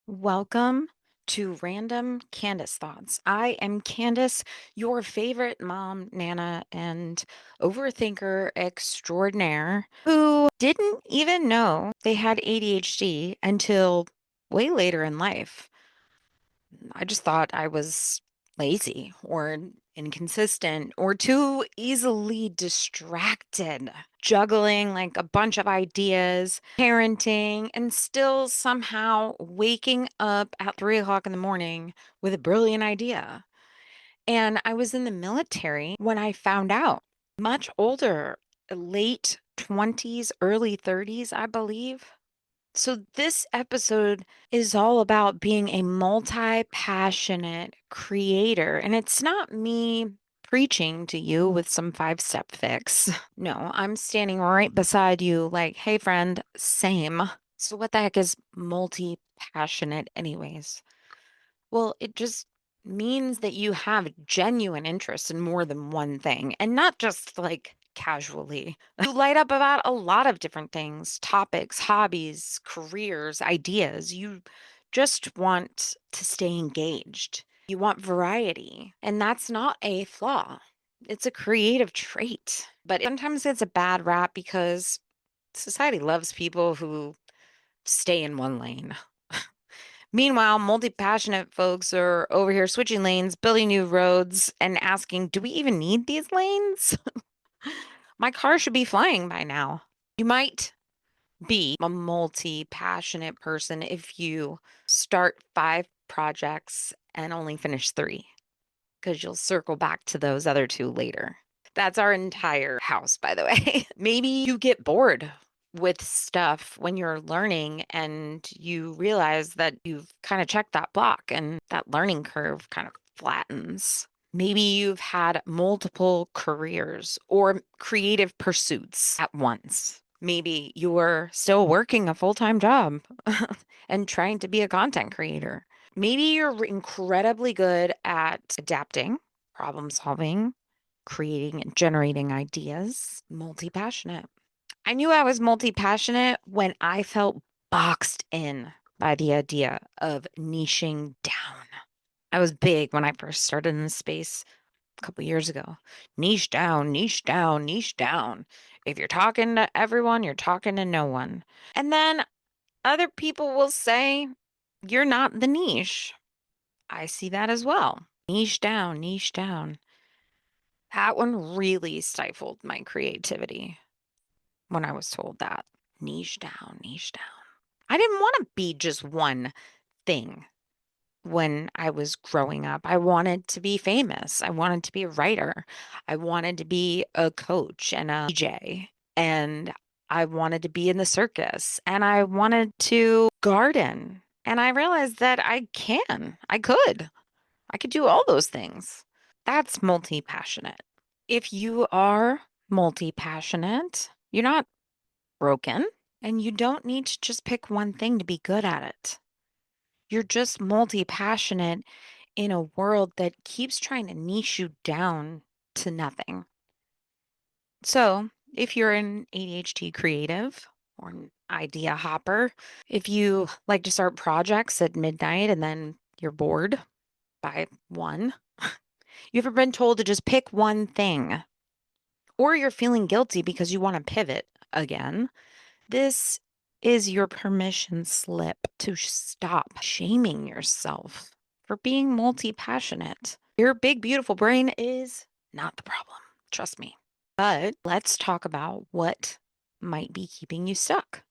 Welcome to Random Candace Thoughts. I am Candace, your favorite mom, Nana, and overthinker extraordinaire who didn't even know they had ADHD until way later in life. I just thought I was lazy or inconsistent or too easily distracted, juggling like a bunch of ideas, parenting, and still somehow waking up at 3 o'clock in the morning with a brilliant idea. And I was in the military when I found out, much older, late 20s, early 30s, I believe. So, this episode is all about being a multi passionate creator. And it's not me preaching to you with some 5 step fix. No, I'm standing right beside you, like, hey, friend, same. So, what the heck is multi passionate, anyways? Well, it just means that you have genuine interest in more than one thing and not just like casually. You light up about a lot of different things, topics, hobbies, careers, ideas. You just want to stay engaged. You want variety. And that's not a flaw, it's a creative trait. But sometimes it's a bad rap because society loves people who stay in one lane. Meanwhile, multi passionate folks are over here switching lanes, building new roads, and asking, do we even need these lanes? My car should be flying by now. You might be a multi passionate person if you start 5 projects and only finish 3, because you'll circle back to those other 2 later. That's our entire house, by the way. Maybe you get bored with stuff when you're learning and you realize that you've kind of checked that block and that learning curve kind of flattens. Maybe you've had multiple careers or creative pursuits at once. Maybe you're still working a full time job and trying to be a content creator. Maybe you're incredibly good at adapting, problem solving, creating and generating ideas, multi passionate. I knew I was multi passionate when I felt boxed in by the idea of niching down. I was big when I first started in this space a couple years ago. Niche down, niche down, niche down. If you're talking to everyone, you're talking to no one. And then other people will say, you're not the niche. I see that as well. Niche down, niche down. That one really stifled my creativity when I was told that. Niche down, niche down. I didn't want to be just one thing when I was growing up. I wanted to be famous. I wanted to be a writer. I wanted to be a coach and a DJ. And I wanted to be in the circus. And I wanted to garden. And I realized that I could do all those things. That's multi passionate. If you are multi passionate, you're not broken and you don't need to just pick one thing to be good at it. You're just multi passionate in a world that keeps trying to niche you down to nothing. So, if you're an ADHD creative or an idea hopper, if you like to start projects at midnight and then you're bored by one, you ever been told to just pick one thing, or you're feeling guilty because you want to pivot again, this is your permission slip to stop shaming yourself for being multi passionate. Your big, beautiful brain is not the problem. Trust me. But let's talk about what might be keeping you stuck.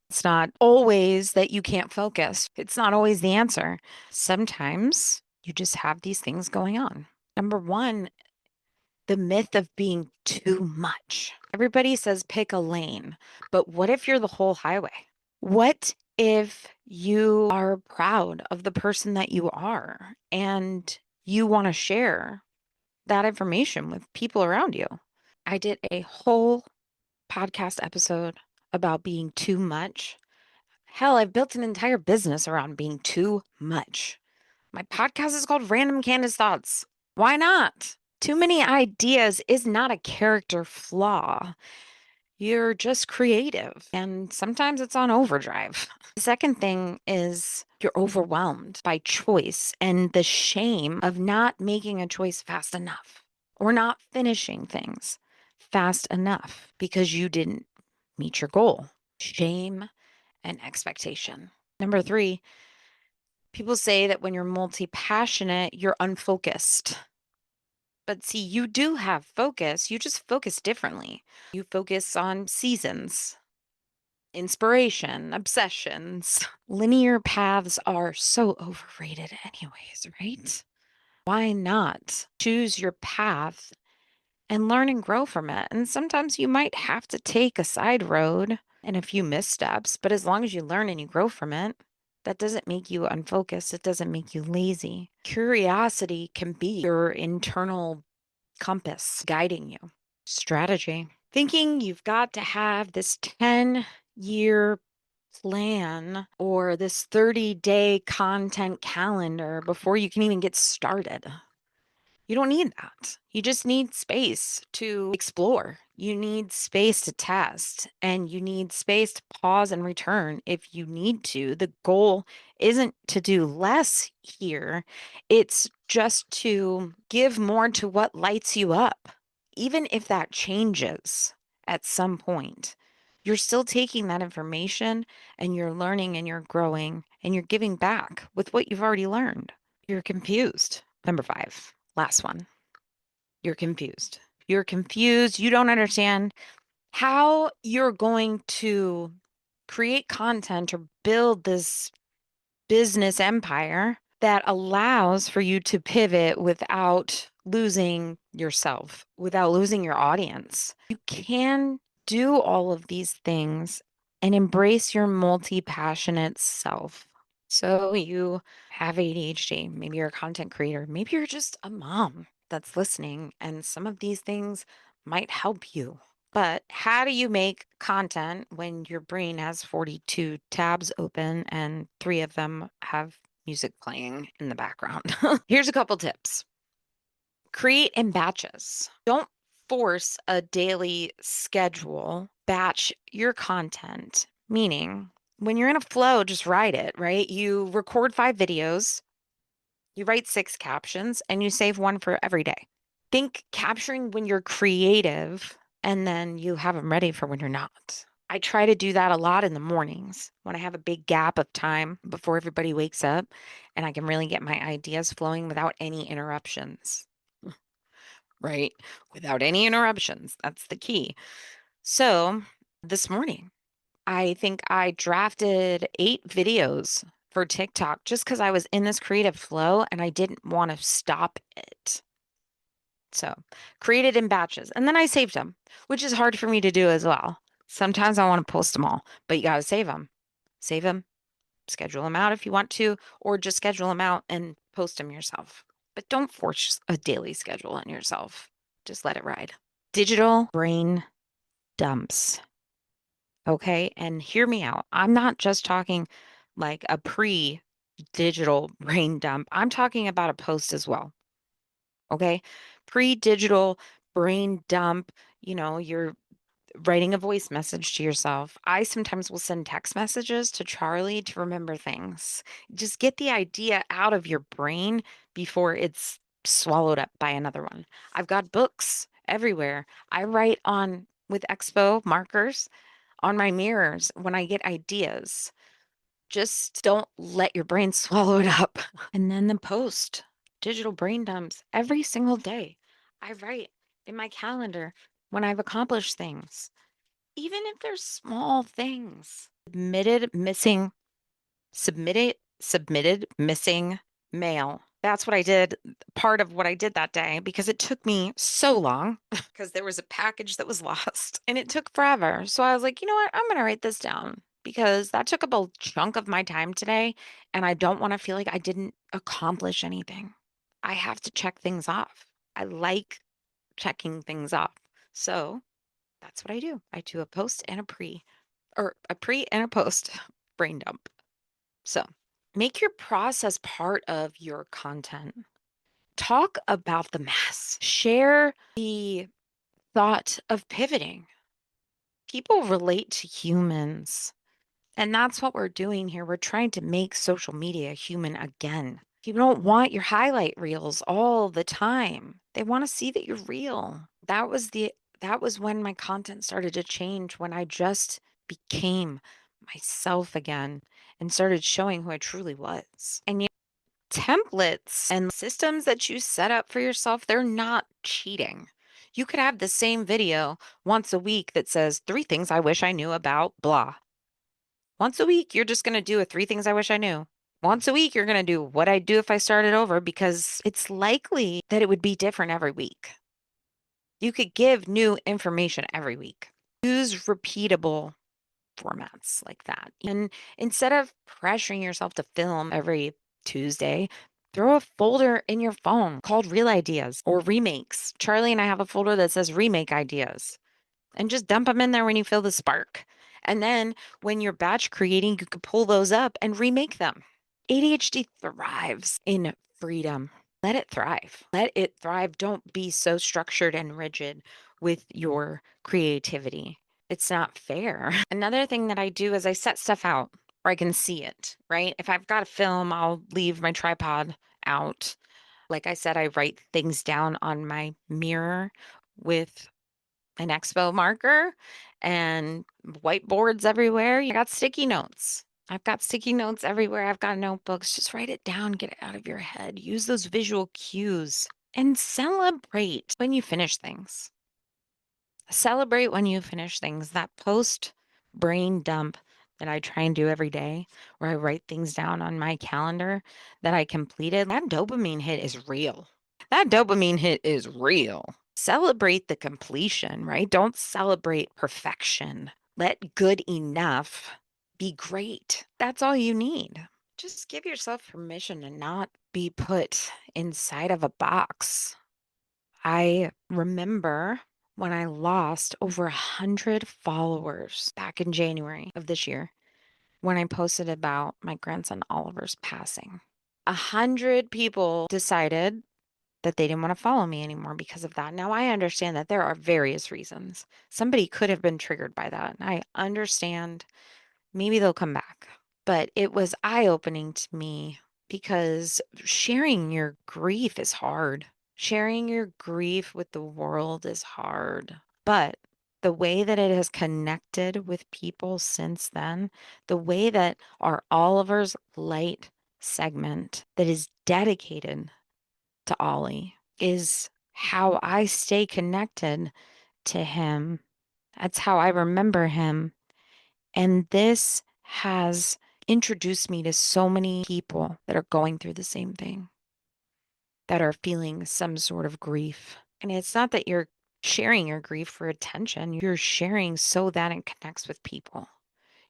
It's not always that you can't focus, it's not always the answer. Sometimes you just have these things going on. Number one, the myth of being too much. Everybody says pick a lane, but what if you're the whole highway? What if you are proud of the person that you are and you want to share that information with people around you? I did a whole podcast episode about being too much. Hell, I've built an entire business around being too much. My podcast is called Random Candace Thoughts. Why not? Too many ideas is not a character flaw. You're just creative, and sometimes it's on overdrive. The second thing is you're overwhelmed by choice and the shame of not making a choice fast enough or not finishing things fast enough because you didn't meet your goal. Shame and expectation. Number three, people say that when you're multi-passionate, you're unfocused. But see, you do have focus. You just focus differently. You focus on seasons, inspiration, obsessions. Linear paths are so overrated, anyways, right? Why not choose your path and learn and grow from it? And sometimes you might have to take a side road and a few missteps, but as long as you learn and you grow from it, that doesn't make you unfocused. It doesn't make you lazy. Curiosity can be your internal compass guiding you. Strategy. Thinking you've got to have this 10-year plan or this 30-day content calendar before you can even get started. You don't need that. You just need space to explore. You need space to test, and you need space to pause and return if you need to. The goal isn't to do less here, it's just to give more to what lights you up. Even if that changes at some point, you're still taking that information and you're learning and you're growing and you're giving back with what you've already learned. You're confused. Number five, last one. You're confused. You're confused. You don't understand how you're going to create content or build this business empire that allows for you to pivot without losing yourself, without losing your audience. You can do all of these things and embrace your multi-passionate self. So you have ADHD, maybe you're a content creator, maybe you're just a mom that's listening, and some of these things might help you. But how do you make content when your brain has 42 tabs open and three of them have music playing in the background? Here's a couple tips. Create in batches. Don't force a daily schedule. Batch your content, meaning when you're in a flow, just write it, right? You record 5 videos, you write 6 captions, and you save one for every day. Think capturing when you're creative and then you have them ready for when you're not. I try to do that a lot in the mornings when I have a big gap of time before everybody wakes up and I can really get my ideas flowing without any interruptions, right? Without any interruptions. That's the key. So this morning, I think I drafted 8 videos for TikTok just because I was in this creative flow and I didn't want to stop it. So created in batches. And then I saved them, which is hard for me to do as well. Sometimes I want to post them all, but you got to save them. Save them, schedule them out if you want to, or just schedule them out and post them yourself. But don't force a daily schedule on yourself. Just let it ride. Digital brain dumps. Okay. And hear me out. I'm not just talking like a pre-digital brain dump. I'm talking about a post as well. Okay. Pre-digital brain dump, you're writing a voice message to yourself. I sometimes will send text messages to Charlie to remember things. Just get the idea out of your brain before it's swallowed up by another one. I've got books everywhere. I write on with Expo markers on my mirrors when I get ideas. Just don't let your brain swallow it up. And then the post, digital brain dumps every single day. I write in my calendar when I've accomplished things, even if they're small things. Submitted missing mail. That's what I did, part of what I did that day, because it took me so long because there was a package that was lost and it took forever. So I was like, you know what? I'm going to write this down because that took up a chunk of my time today. And I don't want to feel like I didn't accomplish anything. I have to check things off. I like checking things off. So that's what I do. I do a post and a pre and a post brain dump. So make your process part of your content. Talk about the mess. Share the thought of pivoting. People relate to humans. And that's what we're doing here. We're trying to make social media human again. People don't want your highlight reels all the time. They want to see that you're real. That was when my content started to change, when I just became myself again and started showing who I truly was. And templates and systems that you set up for yourself, they're not cheating. You could have the same video once a week that says 3 things I wish I knew about blah. Once a week, you're just going to do a 3 things I wish I knew. Once a week, you're going to do what I'd do if I started over because it's likely that it would be different every week. You could give new information every week. Use repeatable formats like that. And instead of pressuring yourself to film every Tuesday, throw a folder in your phone called Real Ideas or Remakes. Charlie and I have a folder that says Remake Ideas and just dump them in there when you feel the spark. And then when you're batch creating, you can pull those up and remake them. ADHD thrives in freedom. Let it thrive. Let it thrive. Don't be so structured and rigid with your creativity. It's not fair. Another thing that I do is I set stuff out where I can see it, right? If I've got a film, I'll leave my tripod out. Like I said, I write things down on my mirror with an expo marker and whiteboards everywhere. I got sticky notes. I've got sticky notes everywhere. I've got notebooks. Just write it down, get it out of your head. Use those visual cues and celebrate when you finish things. Celebrate when you finish things. That post brain dump that I try and do every day, where I write things down on my calendar that I completed, that dopamine hit is real. That dopamine hit is real. Celebrate the completion, right? Don't celebrate perfection. Let good enough be great. That's all you need. Just give yourself permission to not be put inside of a box. I remember when I lost over 100 followers back in January of this year when I posted about my grandson Oliver's passing. 100 people decided that they didn't want to follow me anymore because of that. Now, I understand that there are various reasons. Somebody could have been triggered by that. And I understand maybe they'll come back. But it was eye-opening to me because sharing your grief is hard. Sharing your grief with the world is hard. But the way that it has connected with people since then, the way that our Oliver's Light segment that is dedicated to Ollie is how I stay connected to him. That's how I remember him. And this has introduced me to so many people that are going through the same thing, that are feeling some sort of grief. And it's not that you're sharing your grief for attention, you're sharing so that it connects with people.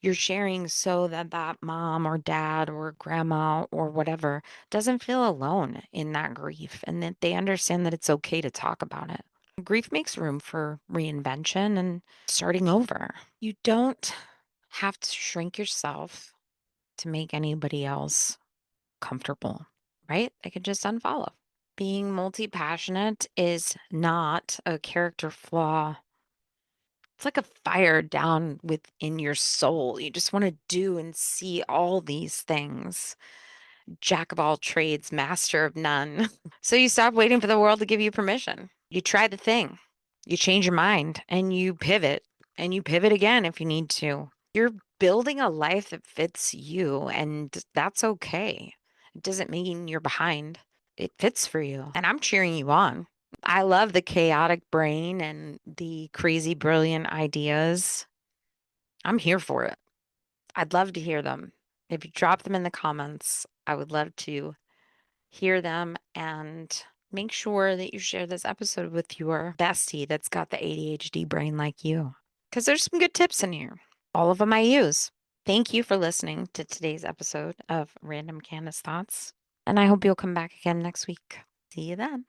You're sharing so that that mom or dad or grandma or whatever doesn't feel alone in that grief and that they understand that it's okay to talk about it. Grief makes room for reinvention and starting over. You don't have to shrink yourself to make anybody else comfortable, right? They could just unfollow. Being multi passionate is not a character flaw. It's like a fire down within your soul. You just want to do and see all these things. Jack of all trades, master of none. So you stop waiting for the world to give you permission. You try the thing, you change your mind, and you pivot again if you need to. You're building a life that fits you, and that's okay. It doesn't mean you're behind. It fits for you, and I'm cheering you on. I love the chaotic brain and the crazy, brilliant ideas. I'm here for it. I'd love to hear them. If you drop them in the comments, I would love to hear them and make sure that you share this episode with your bestie that's got the ADHD brain like you. Because there's some good tips in here. All of them I use. Thank you for listening to today's episode of Random Candace Thoughts. And I hope you'll come back again next week. See you then.